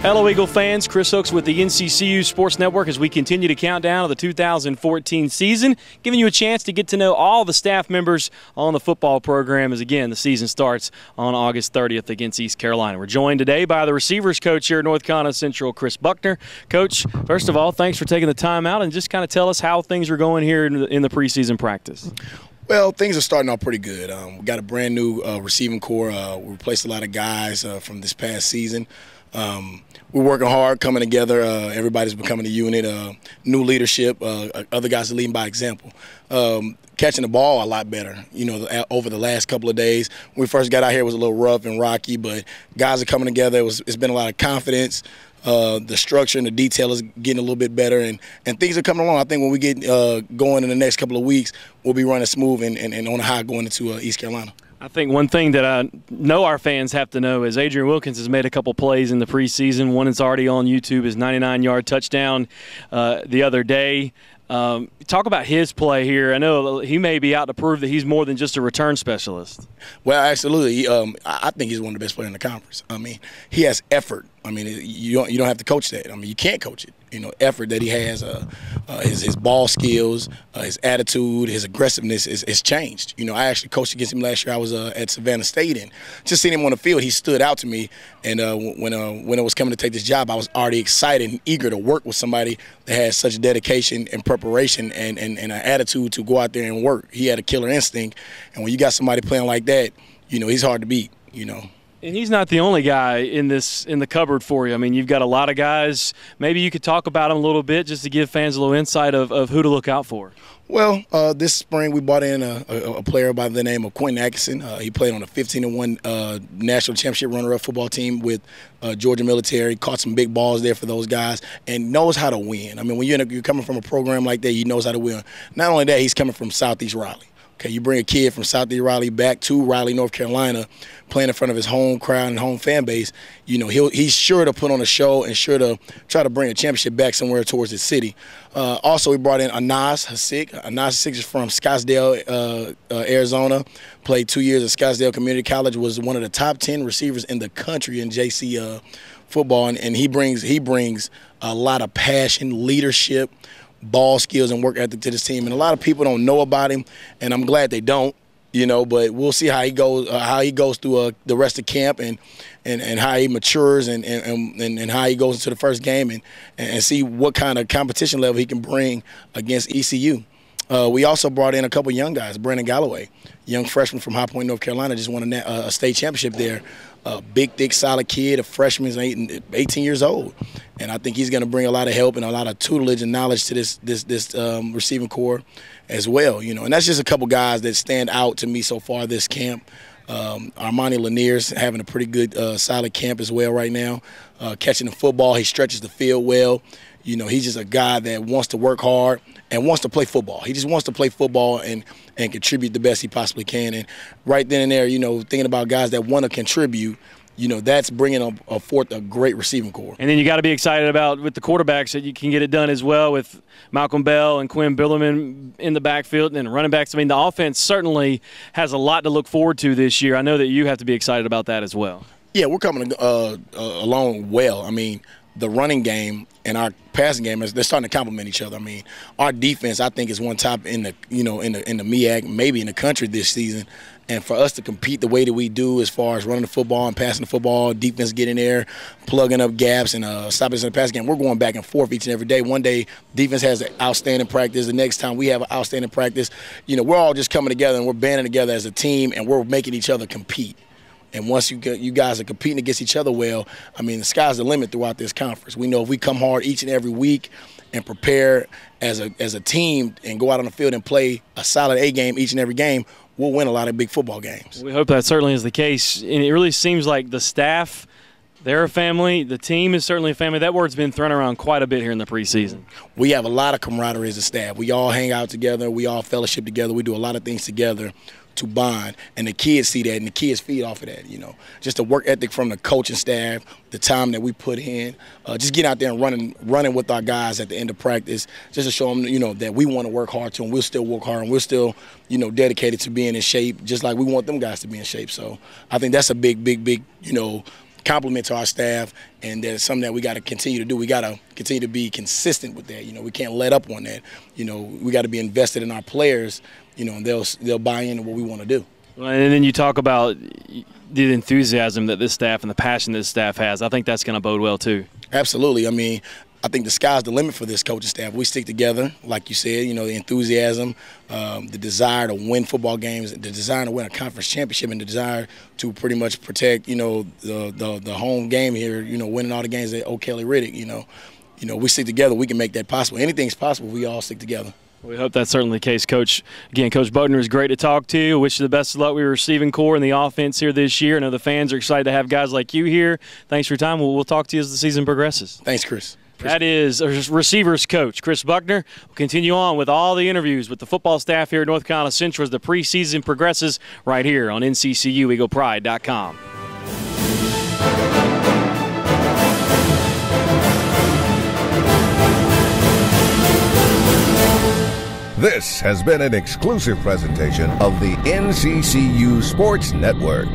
Hello, Eagle fans. Chris Hooks with the NCCU Sports Network as we continue to count down to the 2014 season, giving you a chance to get to know all the staff members on the football program as, again, the season starts on August 30th against East Carolina. We're joined today by the receivers coach here at North Carolina Central, Chris Buckner. Coach, first of all, thanks for taking the time out and just kind of tell us how things are going here in the preseason practice. Well, things are starting off pretty good. We got a brand new receiving corps. We replaced a lot of guys from this past season. We're working hard, coming together. Everybody's becoming a unit. New leadership. Other guys are leading by example. Catching the ball a lot better, over the last couple of days. When we first got out here, it was a little rough and rocky, but guys are coming together. It's been a lot of confidence. The structure and the detail is getting a little bit better, and things are coming along. I think when we get going in the next couple of weeks, we'll be running smooth and on a high going into East Carolina. I think one thing that I know our fans have to know is Adrien Wilkins has made a couple plays in the preseason. One is already on YouTube, his 99-yard touchdown the other day. Talk about his play here. I know he may be out to prove that he's more than just a return specialist. Well, absolutely. I think he's one of the best players in the conference. I mean, he has effort. I mean, you don't have to coach that. I mean, you can't coach it. Effort that he has, his ball skills, his attitude, his aggressiveness is changed. I actually coached against him last year. I was at Savannah State, and just seeing him on the field, he stood out to me. And when I was coming to take this job, I was already excited and eager to work with somebody that has such dedication and preparation and an attitude to go out there and work. He had a killer instinct, and when you got somebody playing like that, he's hard to beat. And he's not the only guy in the cupboard for you. I mean, you've got a lot of guys. Maybe you could talk about them a little bit just to give fans a little insight of who to look out for. Well, this spring we brought in a player by the name of Nccu'S. He played on a 15-1 national championship runner-up football team with Georgia Military. Caught some big balls there for those guys and knows how to win. I mean, when you're coming from a program like that, he knows how to win. Not only that, he's coming from Southeast Raleigh. Okay, you bring a kid from Southeast Raleigh back to Raleigh, North Carolina, playing in front of his home crowd and home fan base. He's sure to put on a show and sure to try to bring a championship back somewhere towards his city. Also, we brought in Nccu'S. Nccu'S is from Scottsdale, Arizona. Played 2 years at Scottsdale Community College. Was one of the top 10 receivers in the country in JC football, and he brings a lot of passion, leadership, ball skills, and work ethic to this team. And a lot of people don't know about him, and I'm glad they don't. But we'll see how he goes through the rest of camp and how he matures and how he goes into the first game and see what kind of competition level he can bring against ECU. We also brought in a couple young guys. Brandon Galloway, young freshman from High Point, North Carolina, just won a state championship there. Big, thick, solid kid, a freshman, 18 years old. And I think he's going to bring a lot of help and a lot of tutelage and knowledge to this receiving corps as well. And that's just a couple guys that stand out to me so far this camp. Armani Lanier's having a pretty good, solid camp as well right now. Catching the football, he stretches the field well. He's just a guy that wants to work hard and wants to play football. He just wants to play football and contribute the best he possibly can. And right then and there, thinking about guys that want to contribute, that's bringing forth a great receiving corps. And then you got to be excited about with the quarterbacks that you can get it done as well with Malcolm Bell and Quinn Billerman in the backfield and then running backs. I mean, the offense certainly has a lot to look forward to this year. I know that you have to be excited about that as well. Yeah, we're coming along well. I mean, the running game and our passing game they're starting to complement each other. I mean, our defense I think is one top in the in the MEAC, maybe in the country this season. And for us to compete the way that we do as far as running the football and passing the football, defense getting there, plugging up gaps and stopping us in the pass game, we're going back and forth each and every day. One day defense has an outstanding practice. The next time we have an outstanding practice. We're all just coming together and we're banding together as a team and we're making each other compete. And once you guys are competing against each other well, I mean, the sky's the limit throughout this conference. We know if we come hard each and every week and prepare as a team and go out on the field and play a solid A game each and every game, we'll win a lot of big football games. We hope that certainly is the case. And it really seems like the staff, they're a family. The team is certainly a family. That word's been thrown around quite a bit here in the preseason. We have a lot of camaraderie as a staff. We all hang out together. We all fellowship together. We do a lot of things together to bond, and the kids see that, and the kids feed off of that. Just the work ethic from the coaching staff, the time that we put in, just get out there and running with our guys at the end of practice, just to show them, that we want to work hard too, and we'll still work hard, and we're still, dedicated to being in shape, just like we want them guys to be in shape. So I think that's a big, compliment to our staff, and that's something that we got to continue to do. We got to continue to be consistent with that. We can't let up on that. We got to be invested in our players, and they'll buy into what we want to do. And then you talk about the enthusiasm that this staff and the passion this staff has. I think that's going to bode well too. Absolutely. I think the sky's the limit for this coaching staff. We stick together, like you said, the enthusiasm, the desire to win football games, the desire to win a conference championship, and the desire to pretty much protect, the home game here, winning all the games at O'Kelly Riddick. We stick together, we can make that possible. Anything's possible, we all stick together. We hope that's certainly the case, Coach. Again, Coach Buckner, is great to talk to you. Wish you the best of luck with your receiving core and the offense here this year. I know the fans are excited to have guys like you here. Thanks for your time. We'll talk to you as the season progresses. Thanks, Chris. That is receivers coach Chris Buckner. We'll continue on with all the interviews with the football staff here at North Carolina Central as the preseason progresses right here on NCCUEaglePride.com. This has been an exclusive presentation of the NCCU Sports Network.